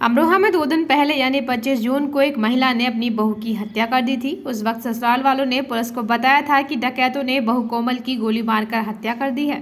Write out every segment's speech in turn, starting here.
अमरोहा में 2 दिन पहले यानी 25 जून को एक महिला ने अपनी बहू की हत्या कर दी थी। उस वक्त ससुराल वालों ने पुलिस को बताया था कि डकैतों ने बहू कोमल की गोली मारकर हत्या कर दी है,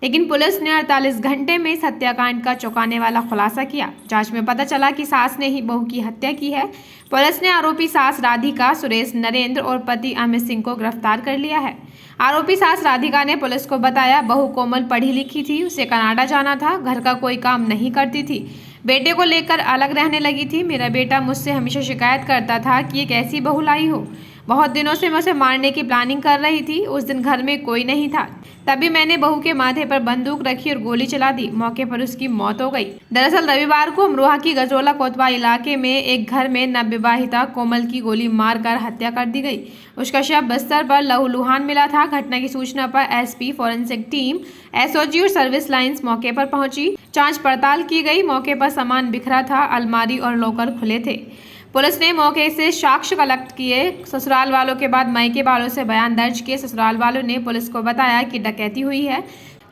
लेकिन पुलिस ने 48 घंटे में इस हत्याकांड का चौंकाने वाला खुलासा किया। जांच में पता चला कि सास ने ही बहू की हत्या की है। पुलिस ने आरोपी सास राधिका, सुरेश, नरेंद्र और पति अमित सिंह को गिरफ्तार कर लिया है। आरोपी सास राधिका ने पुलिस को बताया, बहू कोमल पढ़ी लिखी थी, उसे कनाडा जाना था, घर का कोई काम नहीं करती थी, बेटे को लेकर अलग रहने लगी थी। मेरा बेटा मुझसे हमेशा शिकायत करता था कि ये कैसी बहू लाई हो। बहुत दिनों से मैं उसे मारने की प्लानिंग कर रही थी। उस दिन घर में कोई नहीं था, तभी मैंने बहू के माथे पर बंदूक रखी और गोली चला दी। मौके पर उसकी मौत हो गई। दरअसल रविवार को अमरोहा की गजोला कोतवा इलाके में एक घर में नवविवाहिता कोमल की गोली मारकर हत्या कर दी गई। उसका शव बिस्तर पर लहूलुहान मिला था। घटना की सूचना पर एसपी, फॉरेंसिक टीम, एसओजी और सर्विस लाइंस मौके पर पहुंची। जांच पड़ताल की गई। मौके पर सामान बिखरा था, अलमारी और लॉकर खुले थे। पुलिस ने मौके से साक्ष्य कलेक्ट किए। ससुराल वालों के बाद मायके वालों से बयान दर्ज किए। ससुराल वालों ने पुलिस को बताया कि डकैती हुई है।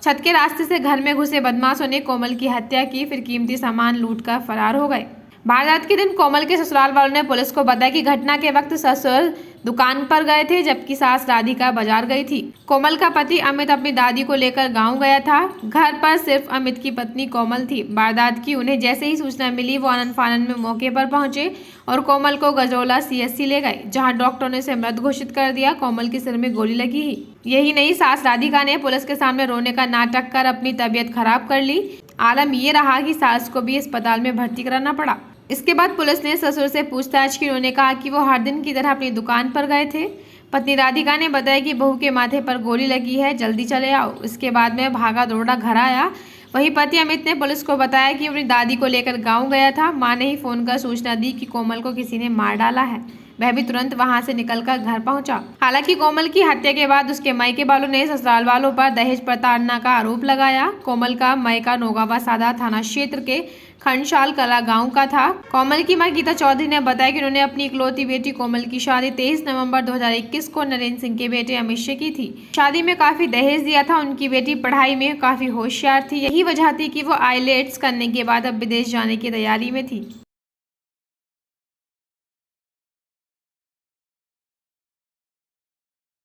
छत के रास्ते से घर में घुसे बदमाशों ने कोमल की हत्या की, फिर कीमती सामान लूटकर फरार हो गए। वारदात के दिन कोमल के ससुराल वालों ने पुलिस को बताया कि घटना के वक्त ससुर दुकान पर गए थे, जबकि सास राधिका बाजार गई थी। कोमल का पति अमित अपनी दादी को लेकर गांव गया था। घर पर सिर्फ अमित की पत्नी कोमल थी। वारदात की उन्हें जैसे ही सूचना मिली, वो आनन फानन में मौके पर पहुंचे और कोमल को गजोला सीएचसी ले गए, जहां डॉक्टरों ने उसे मृत घोषित कर दिया। कोमल के सिर में गोली लगी ही। यही नहीं, सास राधिका ने पुलिस के सामने रोने का नाटक कर अपनी तबीयत खराब कर ली। आलम ये रहा कि सास को भी अस्पताल में भर्ती कराना पड़ा। इसके बाद पुलिस ने ससुर से पूछताछ की। उन्होंने कहा कि वो हर दिन की तरह अपनी दुकान पर गए थे। पत्नी राधिका ने बताया कि बहू के माथे पर गोली लगी है, जल्दी चले आओ। इसके बाद में भागा दौड़ा घर आया। वहीं पति अमित ने पुलिस को बताया कि अपनी दादी को लेकर गांव गया था। मां ने ही फोन कर सूचना दी कि कोमल को किसी ने मार डाला है। वह भी तुरंत वहां से निकलकर घर पहुंचा। हालांकि कोमल की हत्या के बाद उसके मायके वालों ने ससुराल वालों पर दहेज प्रताड़ना का आरोप लगाया। कोमल का मायका नौगावा सादा थाना क्षेत्र के खंडशाल कला गांव का था। कोमल की मां गीता चौधरी ने बताया कि उन्होंने अपनी इकलौती बेटी कोमल की शादी 23 नवंबर 2021 को नरेंद्र सिंह के बेटे अमित से की थी। शादी में काफी दहेज दिया था। उनकी बेटी पढ़ाई में काफी होशियार थी। यही वजह थी कि वो आईलेट्स करने के बाद अब विदेश जाने की तैयारी में थी।